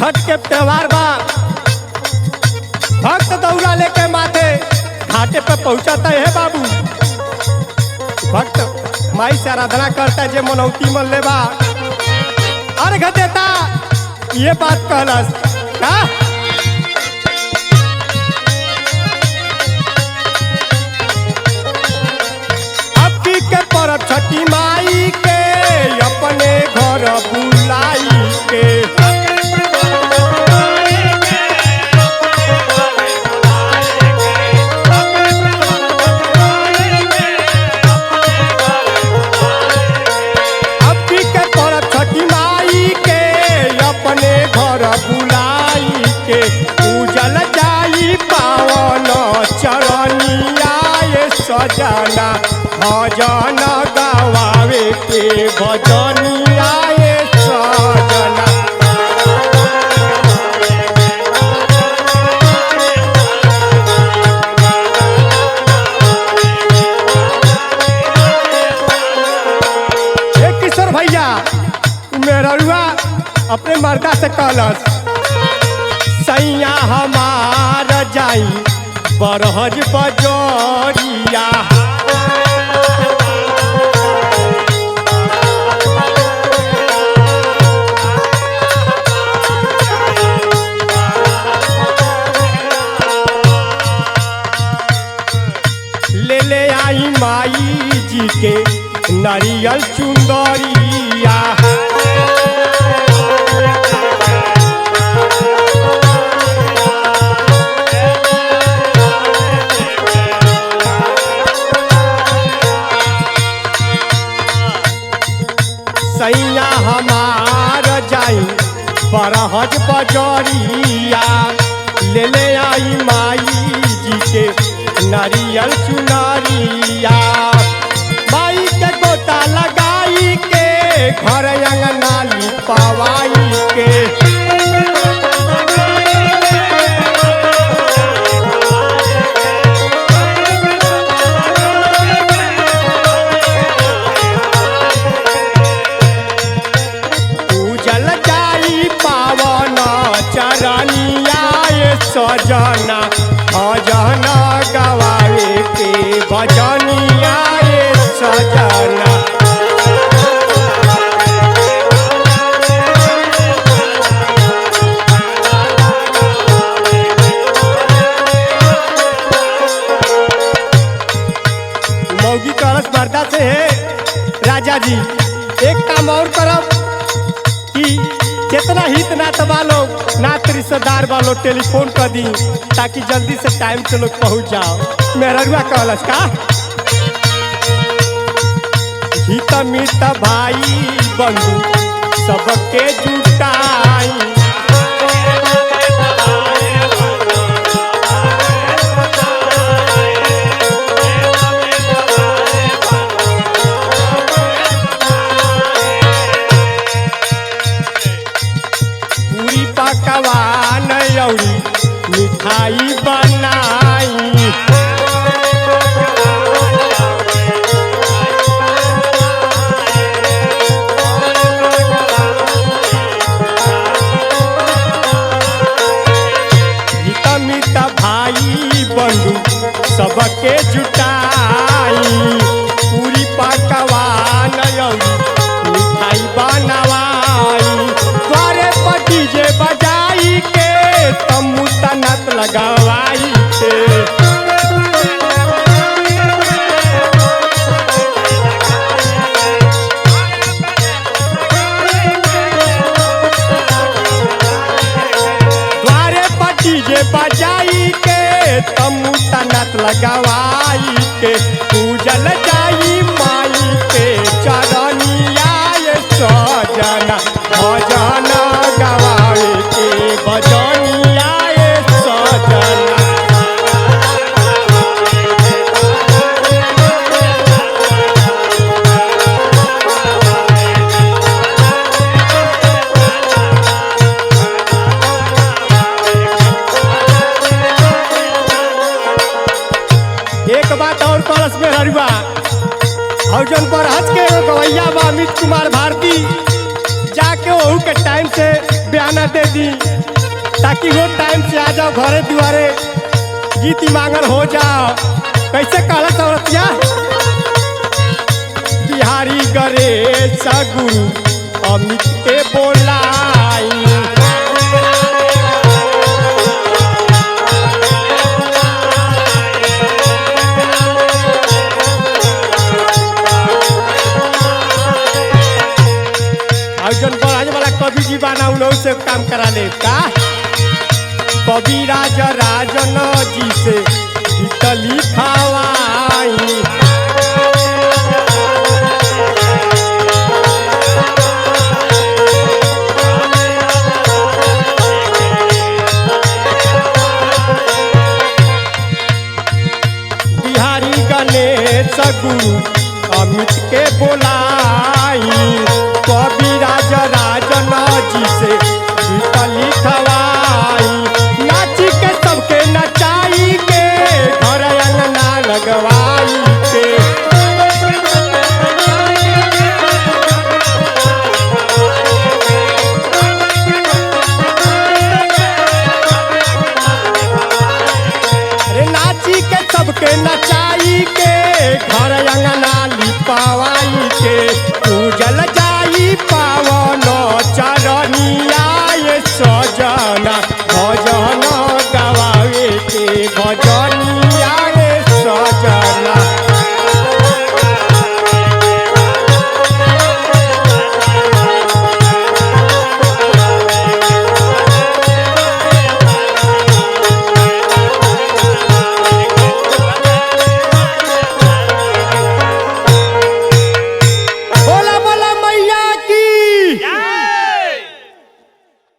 छठ के त्योहार बा, भक्त दौरा लेके माथे घाटे पे पहुंचाता है बाबू। भक्त माई से आराधना करता जे मनौती मन लेबा अर्घ देता, ये बात कहलस का अबकी के परब छठी माई के अपने घर बुलाई के। बुलाई के उजल जाई पावन चरनिया ये सजना भजन गवावे के भजनिया ये सजना। किशोर भैया मेहरुआ अपने मर्दा से कहलस सैया हमार जाई बरहज बजरिया। ले ले आई माई जी के नारियल चुंदरिया। सैया हमार जाई बरहज बजरिया। ले ले आई माई जी के नारियल चुनरिया। माई के गोता लगाई के घर अंगना लिपवाई के। सजना भजन गवावे के भजनिया ये सजना। मौगी कलश मर्दा से है राजा जी एक काम और करब कि जितना हित नात वालों नात रिश्तेदार वालों टेलीफोन कर दी ताकि जल्दी से टाइम से लोग पहुंच जाओ। मेहरुआ कहलस का हित मित भाई बंधु सबके जुटाई। पकवान औरी मिठाई बनाई। हित मित भाई बंधु सबके जुटाई। पूरी पकवान औरी मिठाई बनवाई। द्वारे पर डीजे बजाई के तम्बू तनत लगवाई के। द्वारे पर डीजे बजाई के तम्बू तनत लगवाई के। पूजल जाई माई के चरनिया ये सजना भजन गवावे के भजनिया ये सजना। एक बात और कलश में हरुआ हौजन पर हंस के गवैया बा अमित कुमार भारती जाके वहू के टाइम से बयाना दे दी ताकि वो टाइम से आ जाओ घरे दुआरे गीत मांगल हो जाओ। कैसे कहलत औरतिया बिहारी गणेश गुरु अमित के बोलाई जन बड़ाज वाला कवि जी बाना उन से काम करा ले का कवि राज राजन जी से गीत लिखवाई बिहारी गणेश गुरु अमित के बोला